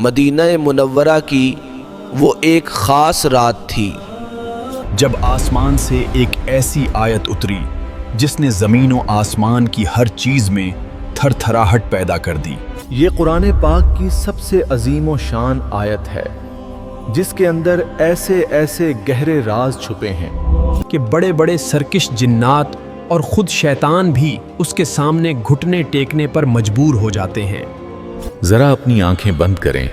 مدینہ منورہ کی وہ ایک خاص رات تھی جب آسمان سے ایک ایسی آیت اتری جس نے زمین و آسمان کی ہر چیز میں تھر تھراہٹ پیدا کر دی۔ یہ قرآن پاک کی سب سے عظیم و شان آیت ہے جس کے اندر ایسے ایسے گہرے راز چھپے ہیں کہ بڑے بڑے سرکش جنات اور خود شیطان بھی اس کے سامنے گھٹنے ٹیکنے پر مجبور ہو جاتے ہیں۔ ذرا اپنی آنکھیں بند کریں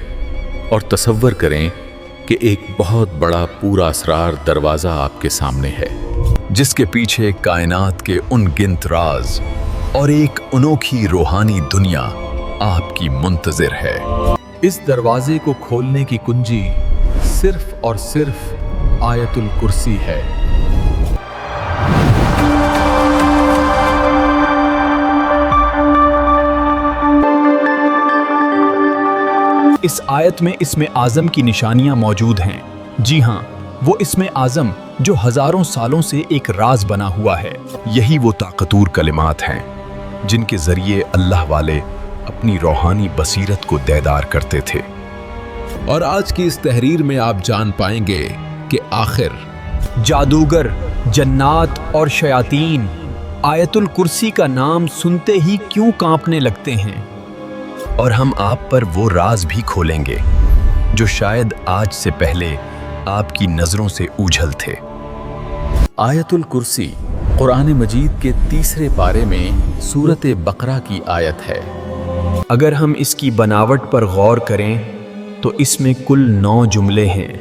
اور تصور کریں کہ ایک بہت بڑا پورا اسرار دروازہ آپ کے سامنے ہے، جس کے پیچھے کائنات کے ان گنت راز اور ایک انوکھی روحانی دنیا آپ کی منتظر ہے۔ اس دروازے کو کھولنے کی کنجی صرف اور صرف آیت الکرسی ہے۔ اس آیت میں اسم اعظم کی نشانیاں موجود ہیں۔ جی ہاں، وہ اسم اعظم جو ہزاروں سالوں سے ایک راز بنا ہوا ہے۔ یہی وہ طاقتور کلمات ہیں جن کے ذریعے اللہ والے اپنی روحانی بصیرت کو بیدار کرتے تھے۔ اور آج کی اس تحریر میں آپ جان پائیں گے کہ آخر جادوگر، جنات اور شیاطین آیت الکرسی کا نام سنتے ہی کیوں کانپنے لگتے ہیں، اور ہم آپ پر وہ راز بھی کھولیں گے جو شاید آج سے پہلے آپ کی نظروں سے اوجھل تھے۔ آیت الکرسی قرآن مجید کے 3 پارے میں سورۃ بقرہ کی آیت ہے۔ اگر ہم اس کی بناوٹ پر غور کریں تو اس میں کل 9 جملے ہیں۔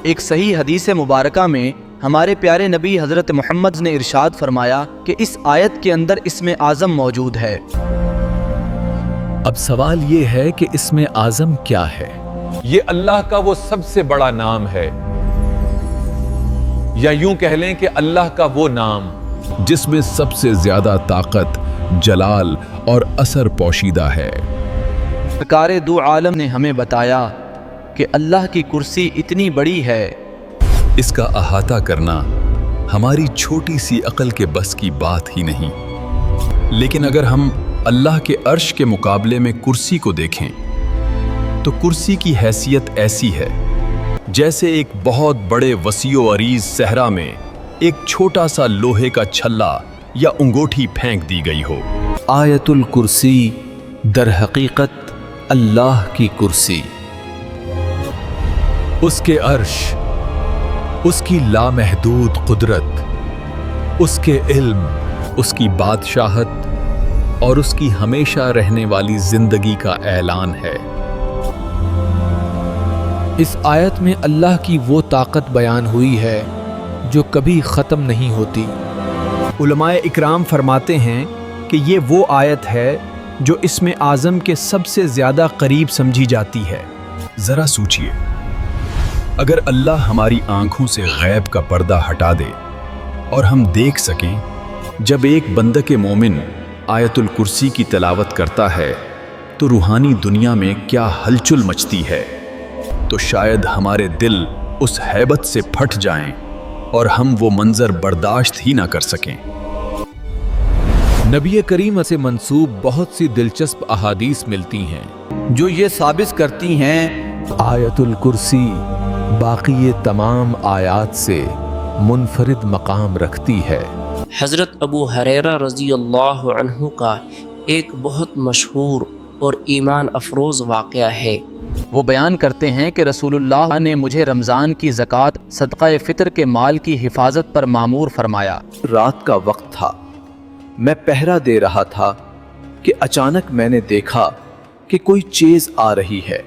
ایک صحیح حدیث مبارکہ میں ہمارے پیارے نبی حضرت محمد نے ارشاد فرمایا کہ اس آیت کے اندر اسم اعظم موجود ہے۔ اب سوال یہ ہے کہ اسم اعظم کیا ہے؟ یہ اللہ کا وہ سب سے بڑا نام ہے، یا یوں کہہ لیں کہ اللہ کا وہ نام جس میں سب سے زیادہ طاقت، جلال اور اثر پوشیدہ ہے۔ سرکار دو عالم نے ہمیں بتایا کہ اللہ کی کرسی اتنی بڑی ہے، اس کا احاطہ کرنا ہماری چھوٹی سی عقل کے بس کی بات ہی نہیں۔ لیکن اگر ہم اللہ کے عرش کے مقابلے میں کرسی کو دیکھیں تو کرسی کی حیثیت ایسی ہے جیسے ایک بہت بڑے وسیع و عریض صحرا میں ایک چھوٹا سا لوہے کا چھلا یا انگوٹھی پھینک دی گئی ہو۔ آیت الکرسی در حقیقت اللہ کی کرسی، اس کے عرش، اس کی لامحدود قدرت، اس کے علم، اس کی بادشاہت اور اس کی ہمیشہ رہنے والی زندگی کا اعلان ہے۔ اس آیت میں اللہ کی وہ طاقت بیان ہوئی ہے جو کبھی ختم نہیں ہوتی۔ علماء اکرام فرماتے ہیں کہ یہ وہ آیت ہے جو اسم اعظم کے سب سے زیادہ قریب سمجھی جاتی ہے۔ ذرا سوچئے، اگر اللہ ہماری آنکھوں سے غیب کا پردہ ہٹا دے اور ہم دیکھ سکیں جب ایک بندہ مومن آیت الکرسی کی تلاوت کرتا ہے تو روحانی دنیا میں کیا ہلچل مچتی ہے، تو شاید ہمارے دل اس ہیبت سے پھٹ جائیں اور ہم وہ منظر برداشت ہی نہ کر سکیں۔ نبی کریم سے منسوب بہت سی دلچسپ احادیث ملتی ہیں جو یہ ثابت کرتی ہیں آیت الکرسی باقی تمام آیات سے منفرد مقام رکھتی ہے۔ حضرت ابو ہریرہ رضی اللہ عنہ کا ایک بہت مشہور اور ایمان افروز واقعہ ہے۔ وہ بیان کرتے ہیں کہ رسول اللہ نے مجھے رمضان کی زکوٰۃ صدقہ فطر کے مال کی حفاظت پر مامور فرمایا۔ رات کا وقت تھا، میں پہرا دے رہا تھا کہ اچانک میں نے دیکھا کہ کوئی چیز آ رہی ہے۔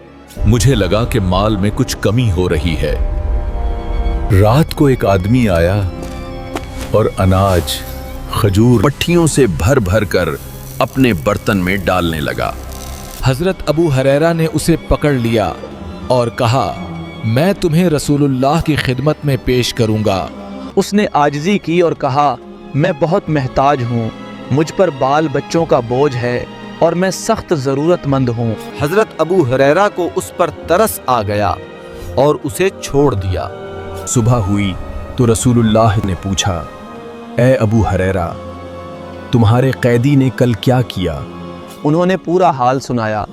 مجھے لگا کہ مال میں کچھ کمی ہو رہی ہے۔ رات کو ایک آدمی آیا اور اناج، کھجور پٹھیوں سے بھر بھر کر اپنے برتن میں ڈالنے لگا۔ حضرت ابو ہریرہ نے اسے پکڑ لیا اور کہا، میں تمہیں رسول اللہ کی خدمت میں پیش کروں گا۔ اس نے عاجزی کی اور کہا، میں بہت محتاج ہوں، مجھ پر بال بچوں کا بوجھ ہے اور میں سخت ضرورت مند ہوں۔ حضرت ابو ہریرہ کو اس پر ترس آ گیا اور اسے چھوڑ دیا۔ صبح ہوئی تو رسول اللہ نے پوچھا، اے ابو ہریرہ، تمہارے قیدی نے کل کیا کیا؟ انہوں نے پورا حال سنایا۔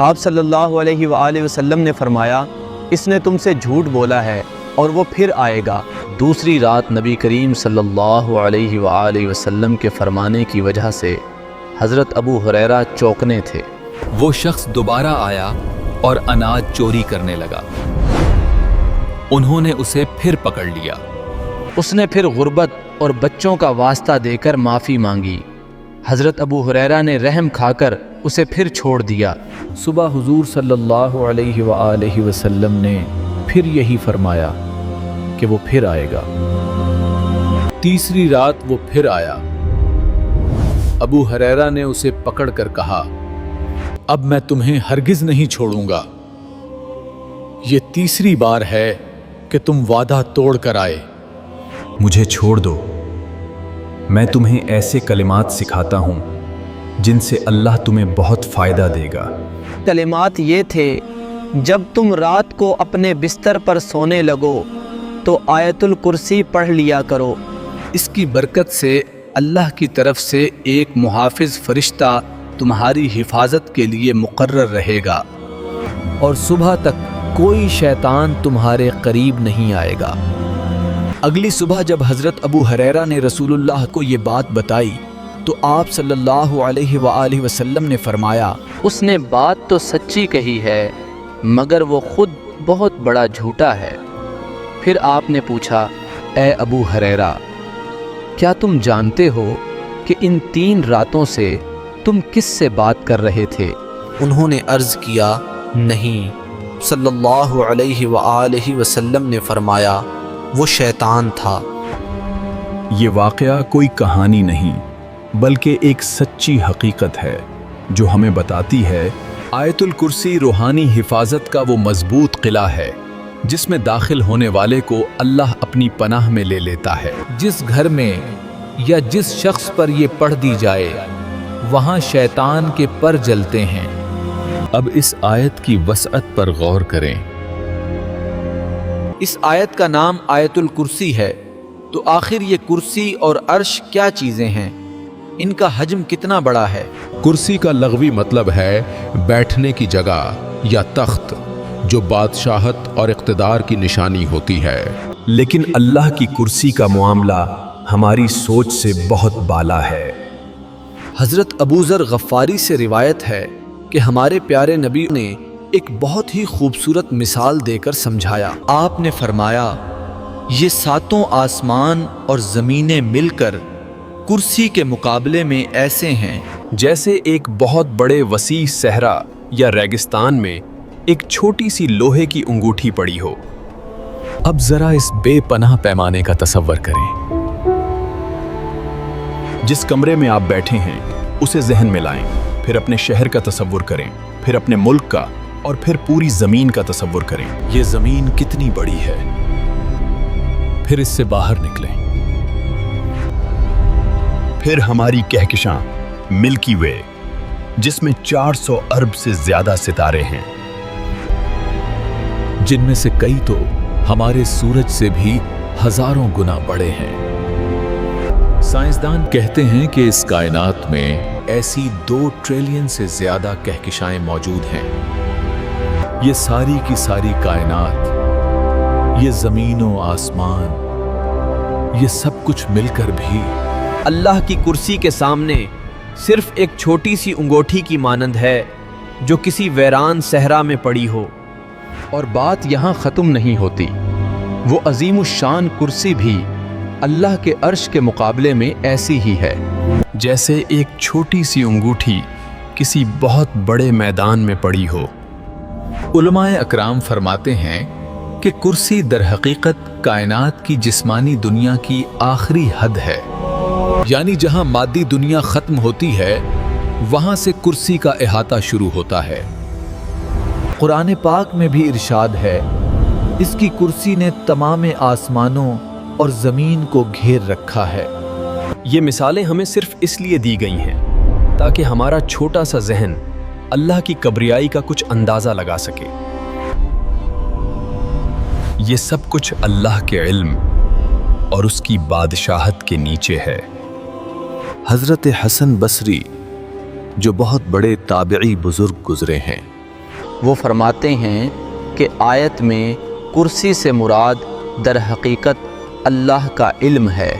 آپ صلی اللہ علیہ وآلہ وسلم نے فرمایا اس نے تم سے جھوٹ بولا ہے اور وہ پھر آئے گا۔ دوسری رات نبی کریم صلی اللہ علیہ وآلہ وسلم کے فرمانے کی وجہ سے حضرت ابو ہریرہ چوکنے تھے۔ وہ شخص دوبارہ آیا اور اناج چوری کرنے لگا۔ انہوں نے اسے پھر پکڑ لیا۔ اس نے پھر غربت اور بچوں کا واسطہ دے کر معافی مانگی۔ حضرت ابو ہریرہ نے رحم کھا کر اسے پھر چھوڑ دیا۔ صبح حضور صلی اللہ علیہ وآلہ وسلم نے پھر یہی فرمایا کہ وہ پھر آئے گا۔ تیسری رات وہ پھر آیا۔ ابو ہریرہ نے اسے پکڑ کر کہا، اب میں تمہیں ہرگز نہیں چھوڑوں گا۔ یہ تیسری بار ہے کہ تم وعدہ توڑ کر آئے۔ مجھے چھوڑ دو، میں تمہیں ایسے کلمات سکھاتا ہوں جن سے اللہ تمہیں بہت فائدہ دے گا۔ کلمات یہ تھے، جب تم رات کو اپنے بستر پر سونے لگو تو آیت الکرسی پڑھ لیا کرو۔ اس کی برکت سے اللہ کی طرف سے ایک محافظ فرشتہ تمہاری حفاظت کے لیے مقرر رہے گا، اور صبح تک کوئی شیطان تمہارے قریب نہیں آئے گا۔ اگلی صبح جب حضرت ابو ہریرہ نے رسول اللہ کو یہ بات بتائی تو آپ صلی اللہ علیہ وآلہ وسلم نے فرمایا، اس نے بات تو سچی کہی ہے مگر وہ خود بہت بڑا جھوٹا ہے۔ پھر آپ نے پوچھا، اے ابو ہریرہ، کیا تم جانتے ہو کہ ان 3 راتوں سے تم کس سے بات کر رہے تھے؟ انہوں نے عرض کیا، نہیں۔ صلی اللہ علیہ وآلہ وسلم نے فرمایا، وہ شیطان تھا۔ یہ واقعہ کوئی کہانی نہیں بلکہ ایک سچی حقیقت ہے جو ہمیں بتاتی ہے آیت الکرسی روحانی حفاظت کا وہ مضبوط قلعہ ہے جس میں داخل ہونے والے کو اللہ اپنی پناہ میں لے لیتا ہے۔ جس گھر میں یا جس شخص پر یہ پڑھ دی جائے وہاں شیطان کے پر جلتے ہیں۔ اب اس آیت کی وسعت پر غور کریں۔ اس آیت کا نام آیت الکرسی ہے، تو آخر یہ کرسی اور عرش کیا چیزیں ہیں؟ ان کا حجم کتنا بڑا ہے؟ کرسی کا لغوی مطلب ہے بیٹھنے کی جگہ یا تخت، جو بادشاہت اور اقتدار کی نشانی ہوتی ہے۔ لیکن اللہ کی کرسی کا معاملہ ہماری سوچ سے بہت بالا ہے۔ حضرت ابوذر غفاری سے روایت ہے کہ ہمارے پیارے نبی نے ایک بہت ہی خوبصورت مثال دے کر سمجھایا۔ آپ نے فرمایا، یہ 7 آسمان اور زمینیں مل کر کرسی کے مقابلے میں ایسے ہیں جیسے ایک بہت بڑے وسیع صحرا یا ریگستان میں ایک چھوٹی سی لوہے کی انگوٹھی پڑی ہو۔ اب ذرا اس بے پناہ پیمانے کا تصور کریں۔ جس کمرے میں آپ بیٹھے ہیں اسے ذہن میں لائیں، پھر اپنے شہر کا تصور کریں، پھر اپنے ملک کا، اور پھر پوری زمین کا تصور کریں۔ یہ زمین کتنی بڑی ہے؟ پھر اس سے باہر نکلیں۔ پھر ہماری کہکشاں ملکی وے، جس میں 400 ارب سے زیادہ ستارے ہیں، جن میں سے کئی تو ہمارے سورج سے بھی ہزاروں گنا بڑے ہیں۔ سائنسدان کہتے ہیں کہ اس کائنات میں ایسی 2 ٹریلین سے زیادہ کہکشائیں موجود ہیں۔ یہ ساری کی ساری کائنات، یہ زمین و آسمان، یہ سب کچھ مل کر بھی اللہ کی کرسی کے سامنے صرف ایک چھوٹی سی انگوٹھی کی مانند ہے جو کسی ویران صحرا میں پڑی ہو۔ اور بات یہاں ختم نہیں ہوتی، وہ عظیم الشان کرسی بھی اللہ کے عرش کے مقابلے میں ایسی ہی ہے جیسے ایک چھوٹی سی انگوٹھی کسی بہت بڑے میدان میں پڑی ہو۔ علماء اکرام فرماتے ہیں کہ کرسی در حقیقت کائنات کی جسمانی دنیا کی آخری حد ہے، یعنی جہاں مادی دنیا ختم ہوتی ہے وہاں سے کرسی کا احاطہ شروع ہوتا ہے۔ قرآن پاک میں بھی ارشاد ہے، اس کی کرسی نے تمام آسمانوں اور زمین کو گھیر رکھا ہے۔ یہ مثالیں ہمیں صرف اس لیے دی گئی ہیں تاکہ ہمارا چھوٹا سا ذہن اللہ کی کبریائی کا کچھ اندازہ لگا سکے۔ یہ سب کچھ اللہ کے علم اور اس کی بادشاہت کے نیچے ہے۔ حضرت حسن بصری جو بہت بڑے تابعی بزرگ گزرے ہیں، وہ فرماتے ہیں کہ آیت میں کرسی سے مراد در حقیقت اللہ کا علم ہے،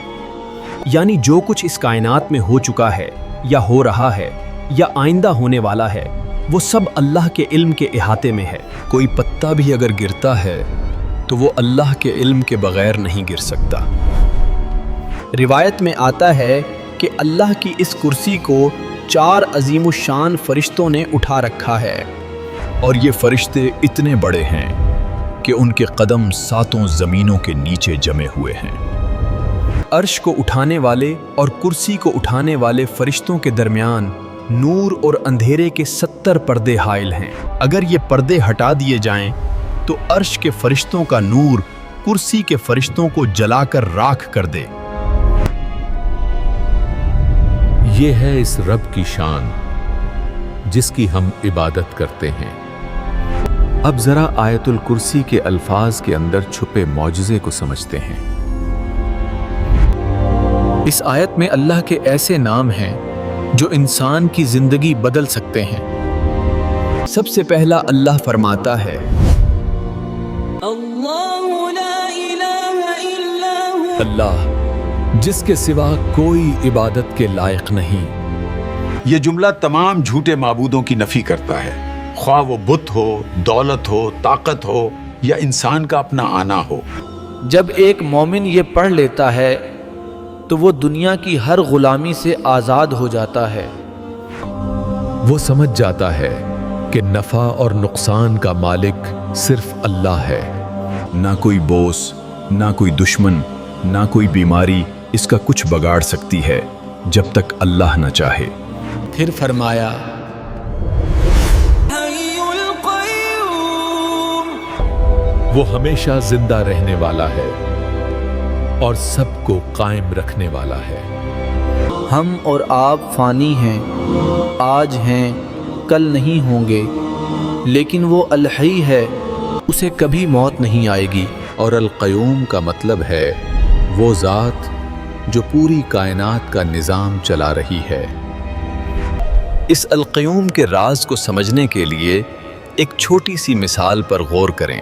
یعنی جو کچھ اس کائنات میں ہو چکا ہے یا ہو رہا ہے یا آئندہ ہونے والا ہے وہ سب اللہ کے علم کے احاطے میں ہے۔ کوئی پتا بھی اگر گرتا ہے تو وہ اللہ کے علم کے بغیر نہیں گر سکتا۔ روایت میں آتا ہے کہ اللہ کی اس کرسی کو 4 عظیم الشان فرشتوں نے اٹھا رکھا ہے، اور یہ فرشتے اتنے بڑے ہیں کہ ان کے قدم 7 زمینوں کے نیچے جمے ہوئے ہیں۔ عرش کو اٹھانے والے اور کرسی کو اٹھانے والے فرشتوں کے درمیان نور اور اندھیرے کے 70 پردے حائل ہیں۔ اگر یہ پردے ہٹا دیے جائیں تو عرش کے فرشتوں کا نور کرسی کے فرشتوں کو جلا کر راکھ کر دے۔ یہ ہے اس رب کی شان جس کی ہم عبادت کرتے ہیں۔ اب ذرا آیت الکرسی کے الفاظ کے اندر چھپے معجزے کو سمجھتے ہیں۔ اس آیت میں اللہ کے ایسے نام ہیں جو انسان کی زندگی بدل سکتے ہیں۔ سب سے پہلا اللہ فرماتا ہے اللہ جس کے سوا کوئی عبادت کے لائق نہیں۔ یہ جملہ تمام جھوٹے معبودوں کی نفی کرتا ہے، خواہ وہ بت ہو، دولت ہو، طاقت ہو یا انسان کا اپنا آنا ہو۔ جب ایک مومن یہ پڑھ لیتا ہے تو وہ دنیا کی ہر غلامی سے آزاد ہو جاتا ہے۔ وہ سمجھ جاتا ہے کہ نفع اور نقصان کا مالک صرف اللہ ہے۔ نہ کوئی بوس، نہ کوئی دشمن، نہ کوئی بیماری اس کا کچھ بگاڑ سکتی ہے جب تک اللہ نہ چاہے۔ پھر فرمایا وہ ہمیشہ زندہ رہنے والا ہے اور سب کو قائم رکھنے والا ہے۔ ہم اور آپ فانی ہیں، آج ہیں، کل نہیں ہوں گے، لیکن وہ الحی ہے، اسے کبھی موت نہیں آئے گی۔ اور القیوم کا مطلب ہے وہ ذات جو پوری کائنات کا نظام چلا رہی ہے۔ اس القیوم کے راز کو سمجھنے کے لیے ایک چھوٹی سی مثال پر غور کریں۔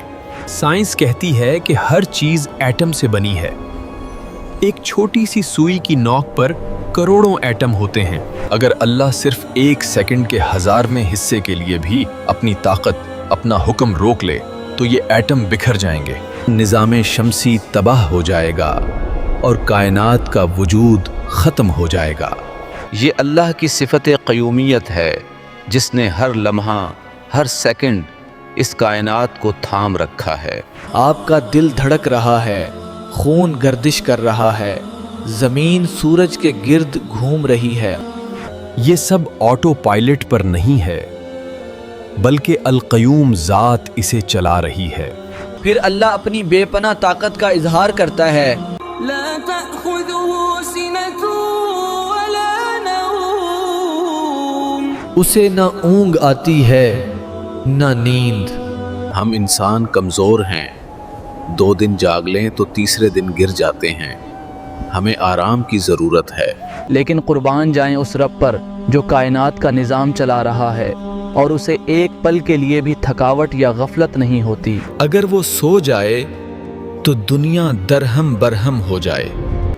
سائنس کہتی ہے کہ ہر چیز ایٹم سے بنی ہے۔ ایک چھوٹی سی سوئی کی نوک پر کروڑوں ایٹم ہوتے ہیں۔ اگر اللہ صرف 1 سیکنڈ کے 1000ویں حصے کے لیے بھی اپنی طاقت، اپنا حکم روک لے تو یہ ایٹم بکھر جائیں گے، نظام شمسی تباہ ہو جائے گا اور کائنات کا وجود ختم ہو جائے گا۔ یہ اللہ کی صفت قیومیت ہے جس نے ہر لمحہ، ہر سیکنڈ اس کائنات کو تھام رکھا ہے۔ آپ کا دل دھڑک رہا ہے، خون گردش کر رہا ہے، زمین سورج کے گرد گھوم رہی ہے۔ یہ سب آٹو پائلٹ پر نہیں ہے بلکہ القیوم ذات اسے چلا رہی ہے۔ پھر اللہ اپنی بے پناہ طاقت کا اظہار کرتا ہے۔ لا تأخذه سنة ولا نوم اسے نہ اونگ آتی ہے نہ نیند۔ ہم انسان کمزور ہیں، 2 دن جاگ لیں تو تیسرے دن گر جاتے ہیں۔ ہمیں آرام کی ضرورت ہے۔ لیکن قربان جائیں اس رب پر جو کائنات کا نظام چلا رہا ہے اور اسے ایک پل کے لیے بھی تھکاوٹ یا غفلت نہیں ہوتی۔ اگر وہ سو جائے تو دنیا درہم برہم ہو جائے۔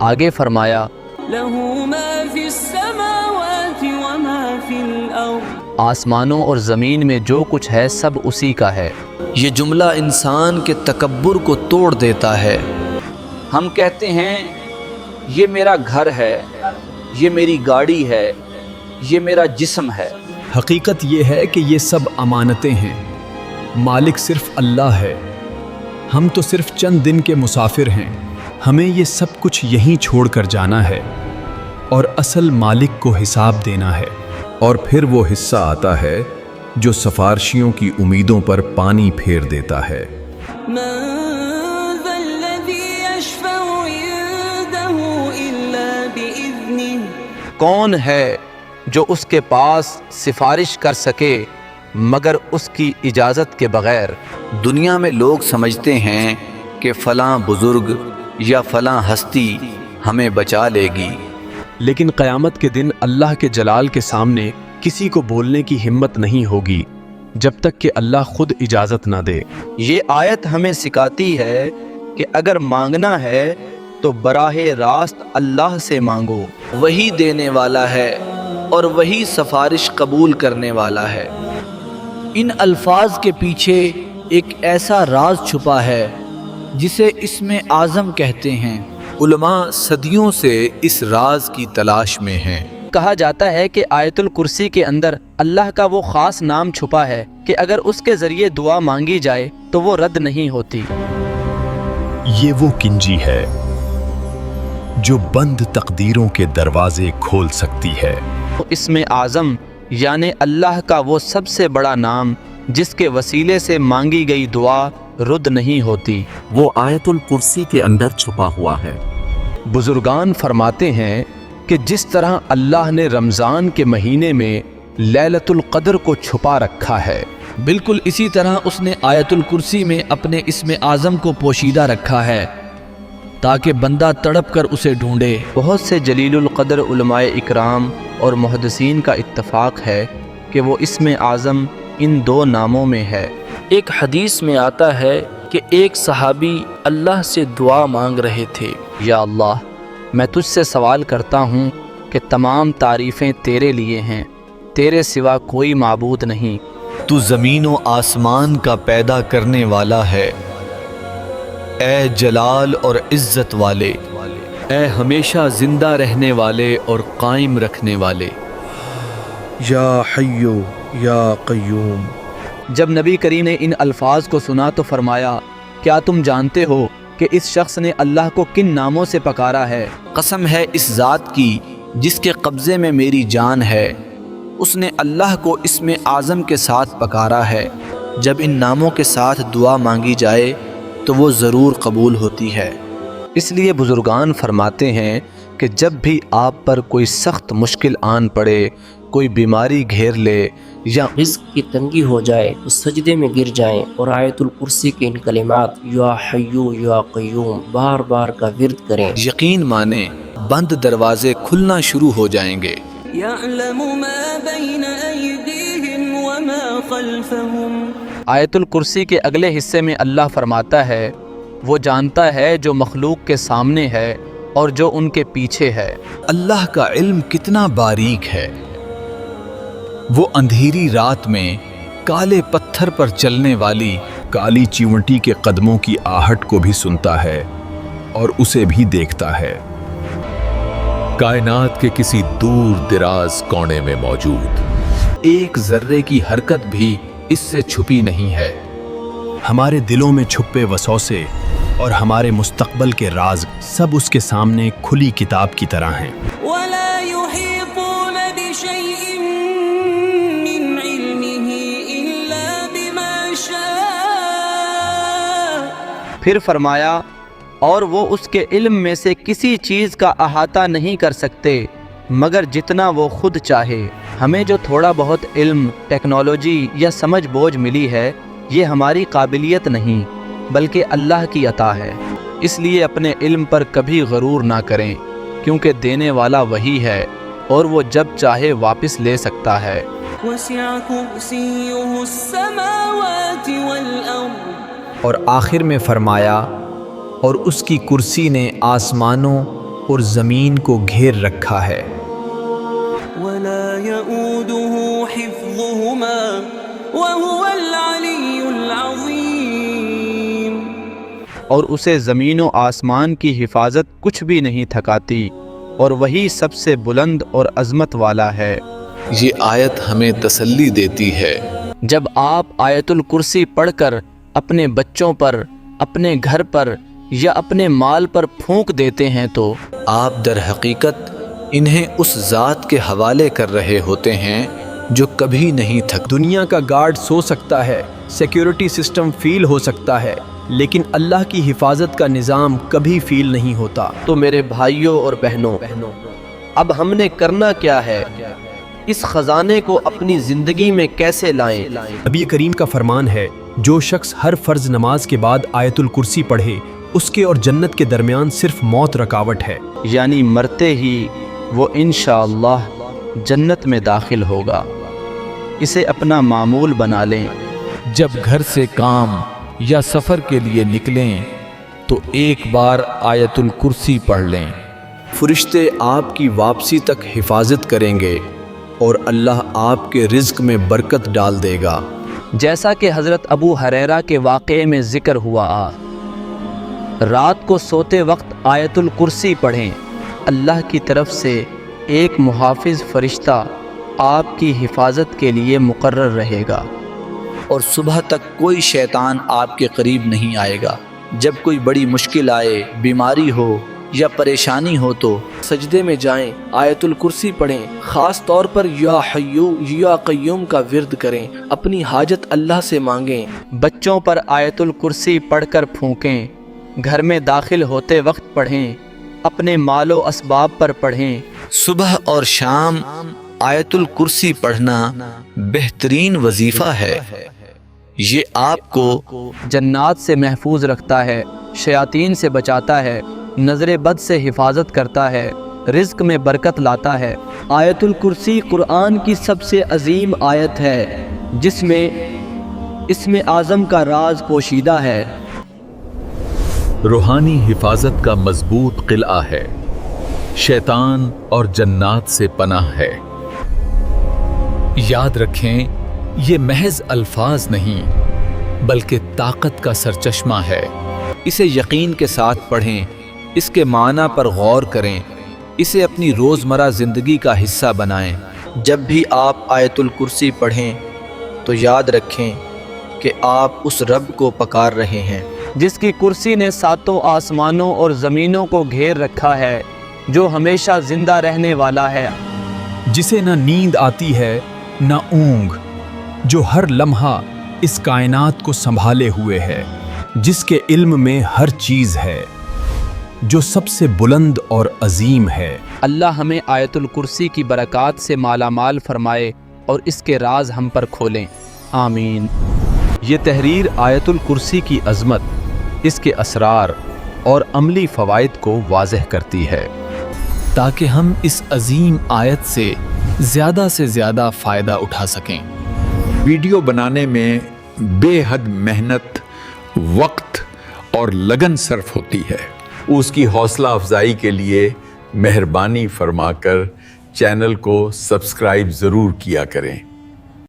آگے فرمایا له ما في السماوات وما في الأرض آسمانوں اور زمین میں جو کچھ ہے سب اسی کا ہے۔ یہ جملہ انسان کے تکبر کو توڑ دیتا ہے۔ ہم کہتے ہیں یہ میرا گھر ہے، یہ میری گاڑی ہے، یہ میرا جسم ہے۔ حقیقت یہ ہے کہ یہ سب امانتیں ہیں، مالک صرف اللہ ہے، ہم تو صرف چند دن کے مسافر ہیں۔ ہمیں یہ سب کچھ یہیں چھوڑ کر جانا ہے اور اصل مالک کو حساب دینا ہے۔ اور پھر وہ حصہ آتا ہے جو سفارشیوں کی امیدوں پر پانی پھیر دیتا ہے۔ من ذا الذي يشفع عنده إلا بإذنه کون ہے جو اس کے پاس سفارش کر سکے مگر اس کی اجازت کے بغیر؟ دنیا میں لوگ سمجھتے ہیں کہ فلاں بزرگ یا فلاں ہستی ہمیں بچا لے گی، لیکن قیامت کے دن اللہ کے جلال کے سامنے کسی کو بولنے کی ہمت نہیں ہوگی جب تک کہ اللہ خود اجازت نہ دے۔ یہ آیت ہمیں سکھاتی ہے کہ اگر مانگنا ہے تو براہ راست اللہ سے مانگو، وہی دینے والا ہے اور وہی سفارش قبول کرنے والا ہے۔ ان الفاظ کے پیچھے ایک ایسا راز چھپا ہے جسے اسم اعظم کہتے ہیں۔ علماء صدیوں سے اس راز کی تلاش میں ہیں۔ کہا جاتا ہے کہ آیت الکرسی کے اندر اللہ کا وہ خاص نام چھپا ہے کہ اگر اس کے ذریعے دعا مانگی جائے تو وہ رد نہیں ہوتی۔ یہ وہ کنجی ہے جو بند تقدیروں کے دروازے کھول سکتی ہے۔ اسم اعظم یعنی اللہ کا وہ سب سے بڑا نام جس کے وسیلے سے مانگی گئی دعا رد نہیں ہوتی، وہ آیت الکرسی کے اندر چھپا ہوا ہے۔ بزرگان فرماتے ہیں کہ جس طرح اللہ نے رمضان کے مہینے میں لیلۃ القدر کو چھپا رکھا ہے، بالکل اسی طرح اس نے آیت الکرسی میں اپنے اسم اعظم کو پوشیدہ رکھا ہے تاکہ بندہ تڑپ کر اسے ڈھونڈے۔ بہت سے جلیل القدر علماء اکرام اور محدثین کا اتفاق ہے کہ وہ اسم اعظم ان دو ناموں میں ہے۔ ایک حدیث میں آتا ہے کہ ایک صحابی اللہ سے دعا مانگ رہے تھے، یا اللہ، میں تجھ سے سوال کرتا ہوں کہ تمام تعریفیں تیرے لیے ہیں، تیرے سوا کوئی معبود نہیں۔ تو زمین و آسمان کا پیدا کرنے والا ہے، اے جلال اور عزت والے، اے ہمیشہ زندہ رہنے والے اور قائم رکھنے والے، یا حیو یا قیوم۔ جب نبی کریم نے ان الفاظ کو سنا تو فرمایا، کیا تم جانتے ہو کہ اس شخص نے اللہ کو کن ناموں سے پکارا ہے؟ قسم ہے اس ذات کی جس کے قبضے میں میری جان ہے، اس نے اللہ کو اسم اعظم کے ساتھ پکارا ہے۔ جب ان ناموں کے ساتھ دعا مانگی جائے تو وہ ضرور قبول ہوتی ہے۔ اس لیے بزرگان فرماتے ہیں کہ جب بھی آپ پر کوئی سخت مشکل آن پڑے، کوئی بیماری گھیر لے یا رزق کی تنگی ہو جائے تو سجدے میں گر جائیں اور آیت الکرسی کے ان کلمات یا حیو یا قیوم بار بار کا ورد کریں۔ یقین مانیں بند دروازے کھلنا شروع ہو جائیں گے۔ يعلم ما بين أيديهم وما خلفهم۔ آیت الکرسی کے اگلے حصے میں اللہ فرماتا ہے، وہ جانتا ہے جو مخلوق کے سامنے ہے اور جو ان کے پیچھے ہے۔ اللہ کا علم کتنا باریک ہے، وہ اندھیری رات میں کالے پتھر پر چلنے والی کالی چیونٹی کے قدموں کی آہٹ کو بھی سنتا ہے اور اسے بھی دیکھتا ہے۔ کائنات کے کسی دور دراز کونے میں موجود ایک ذرے کی حرکت بھی اس سے چھپی نہیں ہے۔ ہمارے دلوں میں چھپے وسوسے اور ہمارے مستقبل کے راز سب اس کے سامنے کھلی کتاب کی طرح ہیں۔ ولا يحيطون بشيء من علمه إلا بما شاء۔ پھر فرمایا، اور وہ اس کے علم میں سے کسی چیز کا احاطہ نہیں کر سکتے مگر جتنا وہ خود چاہے۔ ہمیں جو تھوڑا بہت علم، ٹیکنالوجی یا سمجھ بوجھ ملی ہے، یہ ہماری قابلیت نہیں بلکہ اللہ کی عطا ہے۔ اس لیے اپنے علم پر کبھی غرور نہ کریں، کیونکہ دینے والا وہی ہے اور وہ جب چاہے واپس لے سکتا ہے۔ وسع كرسيه السماوات والأرض۔ اور آخر میں فرمایا، اور اس کی کرسی نے آسمانوں اور زمین کو گھیر رکھا ہے۔ ولا يؤوده حفظهما وهو العلي العظيم۔ اور اسے زمین و آسمان کی حفاظت کچھ بھی نہیں تھکاتی اور وہی سب سے بلند اور عظمت والا ہے۔ یہ آیت ہمیں تسلی دیتی ہے۔ جب آپ آیت الکرسی پڑھ کر اپنے بچوں پر، اپنے گھر پر یا اپنے مال پر پھونک دیتے ہیں تو آپ در حقیقت انہیں اس ذات کے حوالے کر رہے ہوتے ہیں جو کبھی نہیں تھک۔ دنیا کا گارڈ سو سکتا ہے، سیکیورٹی سسٹم فیل ہو سکتا ہے، لیکن اللہ کی حفاظت کا نظام کبھی فیل نہیں ہوتا۔ تو میرے بھائیوں اور بہنوں، اب ہم نے کرنا کیا ہے؟ اس خزانے کو اپنی زندگی میں کیسے لائیں؟ نبی کریم کا فرمان ہے، جو شخص ہر فرض نماز کے بعد آیت الکرسی پڑھے، اس کے اور جنت کے درمیان صرف موت رکاوٹ ہے، یعنی مرتے ہی وہ انشاءاللہ جنت میں داخل ہوگا۔ اسے اپنا معمول بنا لیں۔ جب گھر سے کام یا سفر کے لیے نکلیں تو ایک بار آیت الکرسی پڑھ لیں۔ فرشتے آپ کی واپسی تک حفاظت کریں گے اور اللہ آپ کے رزق میں برکت ڈال دے گا۔ جیسا کہ حضرت ابو ہریرہ کے واقعے میں ذکر ہوا، رات کو سوتے وقت آیت الکرسی پڑھیں، اللہ کی طرف سے ایک محافظ فرشتہ آپ کی حفاظت کے لیے مقرر رہے گا، اور صبح تک کوئی شیطان آپ کے قریب نہیں آئے گا۔ جب کوئی بڑی مشکل آئے، بیماری ہو یا پریشانی ہو تو سجدے میں جائیں، آیت الکرسی پڑھیں، خاص طور پر یا حیو یا قیوم کا ورد کریں، اپنی حاجت اللہ سے مانگیں۔ بچوں پر آیت الکرسی پڑھ کر پھونکیں، گھر میں داخل ہوتے وقت پڑھیں، اپنے مال و اسباب پر پڑھیں۔ صبح اور شام آیت الکرسی پڑھنا بہترین وظیفہ ہے۔ یہ آپ کو جنات سے محفوظ رکھتا ہے، شیاطین سے بچاتا ہے، نظر بد سے حفاظت کرتا ہے، رزق میں برکت لاتا ہے۔ آیت الکرسی قرآن کی سب سے عظیم آیت ہے، جس میں اسم اعظم کا راز پوشیدہ ہے۔ روحانی حفاظت کا مضبوط قلعہ ہے، شیطان اور جنات سے پناہ ہے۔ یاد رکھیں، یہ محض الفاظ نہیں بلکہ طاقت کا سرچشمہ ہے۔ اسے یقین کے ساتھ پڑھیں، اس کے معنی پر غور کریں، اسے اپنی روزمرہ زندگی کا حصہ بنائیں۔ جب بھی آپ آیت الکرسی پڑھیں تو یاد رکھیں کہ آپ اس رب کو پکار رہے ہیں جس کی کرسی نے ساتوں آسمانوں اور زمینوں کو گھیر رکھا ہے، جو ہمیشہ زندہ رہنے والا ہے، جسے نہ نیند آتی ہے نہ اونگ، جو ہر لمحہ اس کائنات کو سنبھالے ہوئے ہے، جس کے علم میں ہر چیز ہے، جو سب سے بلند اور عظیم ہے۔ اللہ ہمیں آیت الکرسی کی برکات سے مالا مال فرمائے اور اس کے راز ہم پر کھولیں، آمین۔ یہ تحریر آیت الکرسی کی عظمت، اس کے اسرار اور عملی فوائد کو واضح کرتی ہے، تاکہ ہم اس عظیم آیت سے زیادہ فائدہ اٹھا سکیں۔ ویڈیو بنانے میں بے حد محنت، وقت اور لگن صرف ہوتی ہے۔ اس کی حوصلہ افزائی کے لیے مہربانی فرما کر چینل کو سبسکرائب ضرور کیا کریں۔